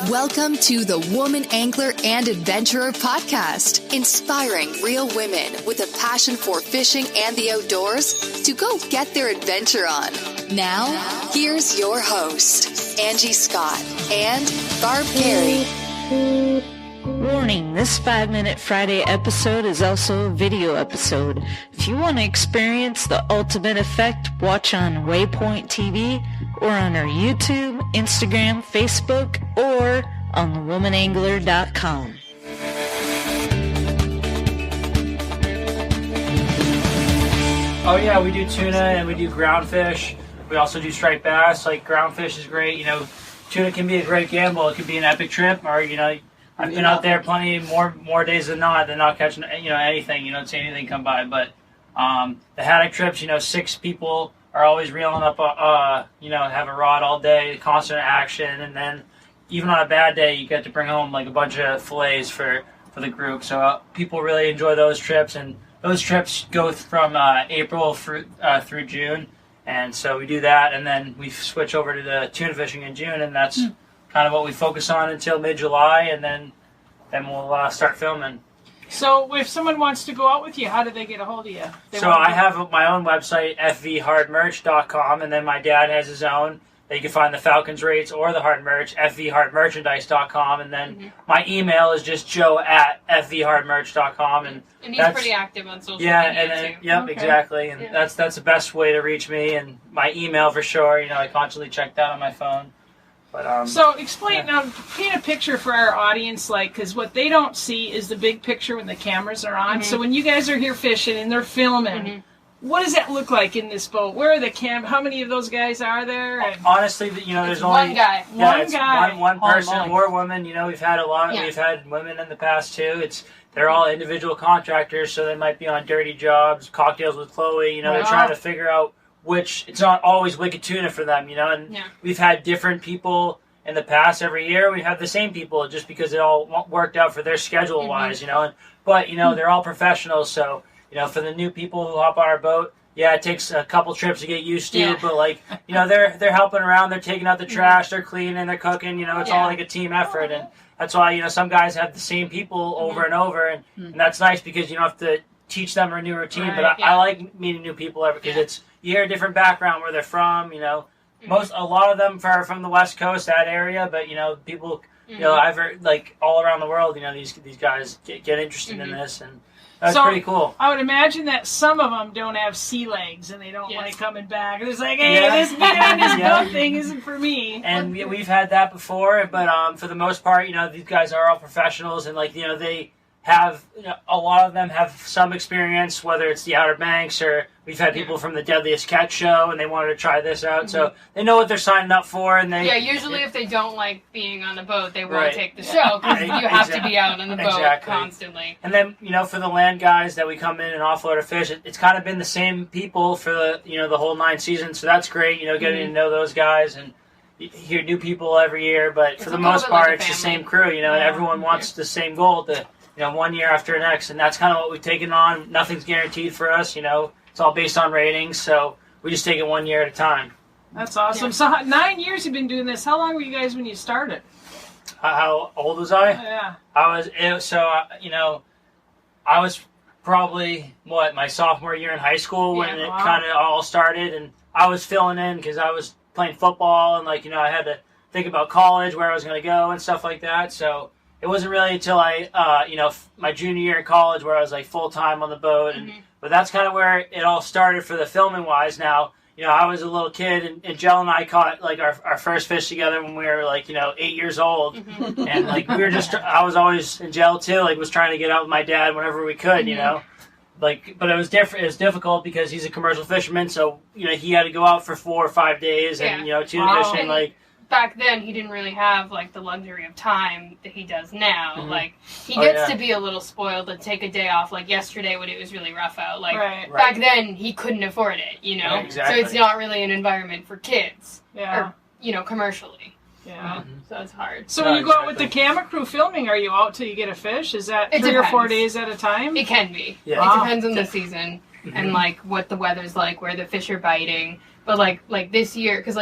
Welcome to the Woman Angler and Adventurer podcast, inspiring real women with a passion for fishing and the outdoors to go get their adventure on. Now, here's your host, Angie Scott and Barb Perry. Warning, this 5-Minute Friday episode is also a video episode. If you want to experience the ultimate effect, watch on Waypoint TV or on our YouTube, Instagram, Facebook, or on thewomanangler.com. Oh yeah, we do tuna and we do groundfish. We also do striped bass. Like groundfish is great. You know, tuna can be a great gamble. It could be an epic trip, or you know, I've been out there plenty more days than not catching anything. You don't see anything come by. But the haddock trips, 6 people are always reeling up have a rod all day, constant action, and then even on a bad day, you get to bring home like a bunch of fillets for the group. So people really enjoy those trips, and those trips go from April through June, and so we do that, and then we switch over to the tuna fishing in June, and that's kind of what we focus on until mid-July, and then we'll start filming. So if someone wants to go out with you, how do they get a hold of you? I have my own website, fvhardmerch.com, and then my dad has his own. You can find the Falcon's rates or the hard merch, fvhardmerchandise.com, and then my email is just joe@fvhardmerch.com. And he's pretty active on social media, too. Yep, exactly. And that's the best way to reach me, and my email for sure. I constantly check that on my phone. But, so explain now, paint a picture for our audience, because what they don't see is the big picture when the cameras are on. So when you guys are here fishing and they're filming, what does that look like in this boat? Where are the how many of those guys are there? Honestly, there's only one guy. One person or woman. We've had a lot. We've had women in the past too. They're all individual contractors, so they might be on dirty jobs, cocktails with Chloe. They're trying to figure out which. It's not always wicked tuna for them. And we've had different people in the past. Every year we have the same people, just because it all worked out for their schedule wise. But they're all professionals, so. For the new people who hop on our boat, it takes a couple trips to get used to, but they're helping around, they're taking out the trash, they're cleaning, they're cooking, it's all like a team effort, and that's why, some guys have the same people over and over, and that's nice because you don't have to teach them a new routine, but I like meeting new people because you hear a different background where they're from, a lot of them are from the West Coast, that area, but, people, I've heard, all around the world, these guys get interested in this, and that's pretty cool. I would imagine that some of them don't have sea legs and they don't like coming back. It's like, hey, this boat thing isn't for me. And we've had that before, but for the most part, these guys are all professionals, and they have a lot of them have some experience, whether it's the Outer Banks or we've had people from the Deadliest Catch show, and they wanted to try this out, so they know what they're signing up for. And usually if they don't like being on the boat, they won't take the show because you have to be out on the boat constantly. And then for the land guys that we come in and offload our fish, it's kind of been the same people for the whole 9 seasons, so that's great. Getting to know those guys, and you hear new people every year, but for the most part, it's the same crew. And everyone wants the same goal to. 1 year after the next, and that's kind of what we've taken on. Nothing's guaranteed for us, it's all based on ratings, so we just take it 1 year at a time. That's awesome. So 9 years you've been doing this. How long were you guys when you started? How old was I? Yeah. I was probably, my sophomore year in high school when it kind of all started, and I was filling in because I was playing football, and I had to think about college, where I was going to go and stuff like that, so it wasn't really until I, my junior year in college where I was full-time on the boat, and but that's kind of where it all started for the filming-wise. Now, I was a little kid, and Jill and I caught our first fish together when we were 8 years old, and we were just, I was always in Jill too, was trying to get out with my dad whenever we could, but it was different. It was difficult because he's a commercial fisherman, so he had to go out for 4 or 5 days, and tuna fishing back then he didn't really have the luxury of time that he does now. He gets to be a little spoiled and take a day off, yesterday when it was really rough out. Back then he couldn't afford it, Exactly. So it's not really an environment for kids. Yeah. Or, commercially. Yeah. So it's hard. So when you go out with the camera crew filming, are you out till you get a fish? Is that 3 or 4 days at a time? It can be. Yeah. It depends on the season and what the weather's like, where the fish are biting. But like this year, because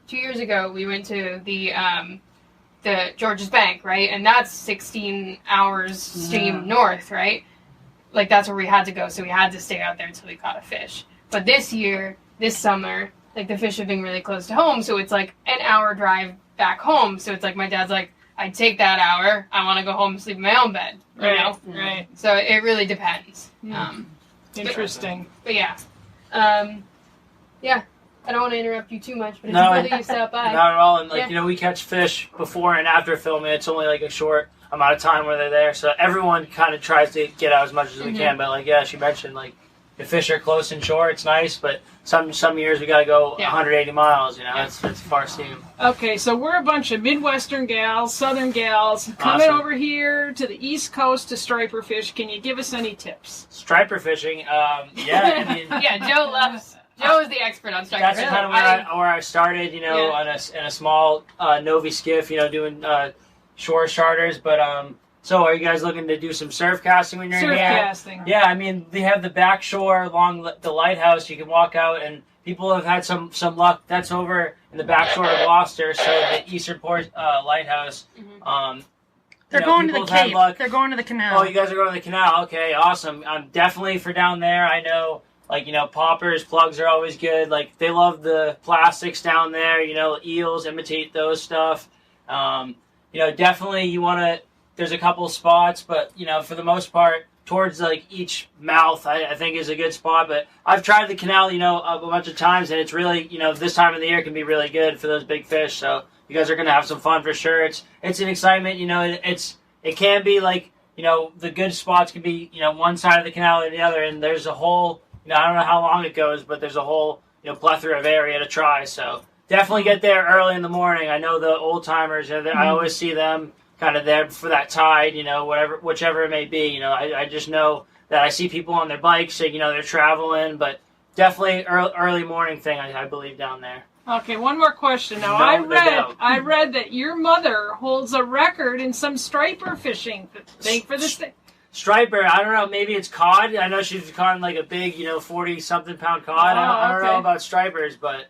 2 years ago we went to the the Georges Bank, right? And that's 16 hours stream north, right? Like, that's where we had to go, so we had to stay out there until we caught a fish. But this summer, like, the fish have been really close to home, so it's like an hour drive back home. So it's like, my dad's like, I'd take that hour. I want to go home and sleep in my own bed, you know? Right. So it really depends. Interesting. But yeah. Yeah. I don't want to interrupt you too much, but it's cool that you stopped by. Not at all. And, like, you know, we catch fish before and after filming. It's only, like, a short amount of time where they're there. So everyone kind of tries to get out as much as we can. But, like, she mentioned, like, the fish are close and short. It's nice. But some years we got to go 180 miles, you know. It's far seem. Okay, so we're a bunch of Midwestern gals, Southern gals, coming over here to the East Coast to striper fish. Can you give us any tips? Striper fishing, I mean... yeah, Joe is the expert on striper. That's kind of where I started, you know, in a small Novi skiff, you know, doing shore charters. But so are you guys looking to do some surf casting when you're in here? Surf casting. Yeah, I mean, they have the back shore along the lighthouse. You can walk out, and people have had some luck. That's over in the back shore of Glouster, so the Eastern Port lighthouse. They're going to the Cape. They're going to the Canal. Oh, you guys are going to the Canal. Okay, awesome. I'm definitely for down there. I know. Like, you know, poppers, plugs are always good. Like, they love the plastics down there. You know, eels, imitate those stuff. You know, definitely you want to... There's a couple spots, but, you know, for the most part, towards, like, each mouth, I think is a good spot. But I've tried the Canal, you know, a bunch of times, and it's really, you know, this time of the year can be really good for those big fish. So you guys are going to have some fun for sure. It's an excitement, you know. It can be, like, you know, the good spots can be, you know, one side of the Canal or the other, and there's a whole... You know, I don't know how long it goes, but there's a whole, you know, plethora of area to try. So definitely get there early in the morning. I know the old timers, I always see them kind of there for that tide, you know, whichever it may be. You know, I just know that I see people on their bikes, so, you know, they're traveling, but definitely early morning thing, I believe, down there. Okay, one more question. Now, I read that your mother holds a record in some striper fishing thing for this thing. Striper, I don't know, maybe it's cod. I know she's caught like a big, you know, 40-something pound cod. I don't know about stripers, but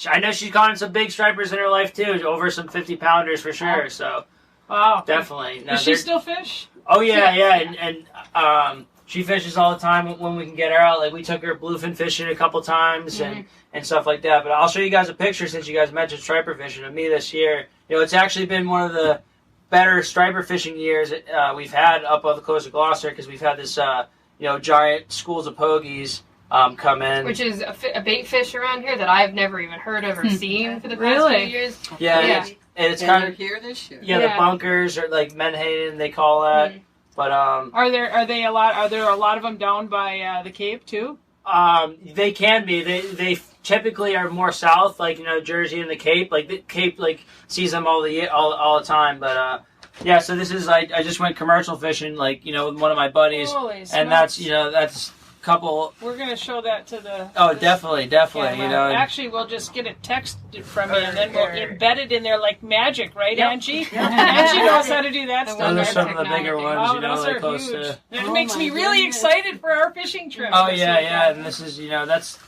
I know she's caught some big stripers in her life, too, over some 50-pounders for sure, so definitely. Does she still fish? Oh, yeah, and she fishes all the time when we can get her out. Like, we took her bluefin fishing a couple times and stuff like that, but I'll show you guys a picture since you guys mentioned striper fishing of me this year. You know, it's actually been one of the better striper fishing years we've had up on the coast of Gloucester because we've had this, you know, giant schools of pogies come in. Which is a bait fish around here that I've never even heard of or seen for the past few years. Yeah. It's kind of here this year. Yeah, the bunkers or like menhaden they call that. But are there a lot of them down by the Cape too? They can be. They typically are more south, like, you know, Jersey and the Cape. Like, the Cape, like, sees them all the time. But, yeah, so this is, I just went commercial fishing, like, you know, with one of my buddies. Holy smokes. And that's, you know, that's a couple... We're going to show that to the... Oh, definitely, camera. you know. Actually, we'll just get it texted from you, and then we'll embed it in there like magic, right, Angie? Yeah. Angie knows how to do that stuff. Those are some of the bigger ones, you know, those like are huge. It makes me really excited for our fishing trip. Oh, yeah, and this is, you know, that's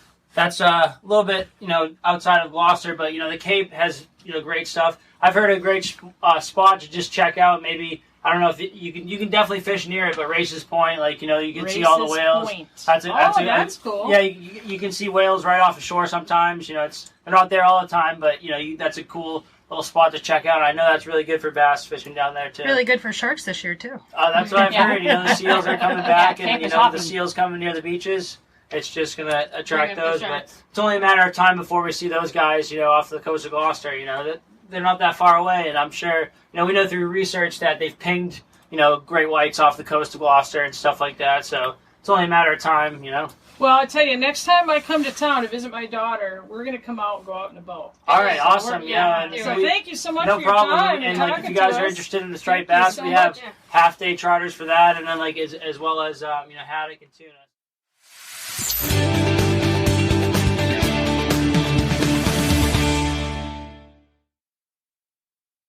a little bit, you know, outside of Gloucester, but, you know, the Cape has, you know, great stuff. I've heard a great spot to just check out. Maybe, I don't know if you can definitely fish near it, but Races Point, like, you know, you can see all the whales. That's cool. Yeah, you can see whales right off the shore sometimes. You know, they're not there all the time, but, you know, that's a cool little spot to check out. I know that's really good for bass fishing down there too. Really good for sharks this year too. That's what I've heard. You know, the seals are coming back, and, you know, the seals coming near the beaches. It's just going to attract those, but it's only a matter of time before we see those guys, you know, off the coast of Gloucester. You know, they're not that far away, and I'm sure, you know, we know through research that they've pinged, you know, great whites off the coast of Gloucester and stuff like that, so it's only a matter of time, you know. Well, I'll tell you, next time I come to town to visit my daughter, we're going to come out and go out in a boat. All right, awesome, So thank you so much for your problem. time. And like, if you guys are interested in the striped bass, we have half-day charters for that, and then, like, as well as, you know, haddock and tuna.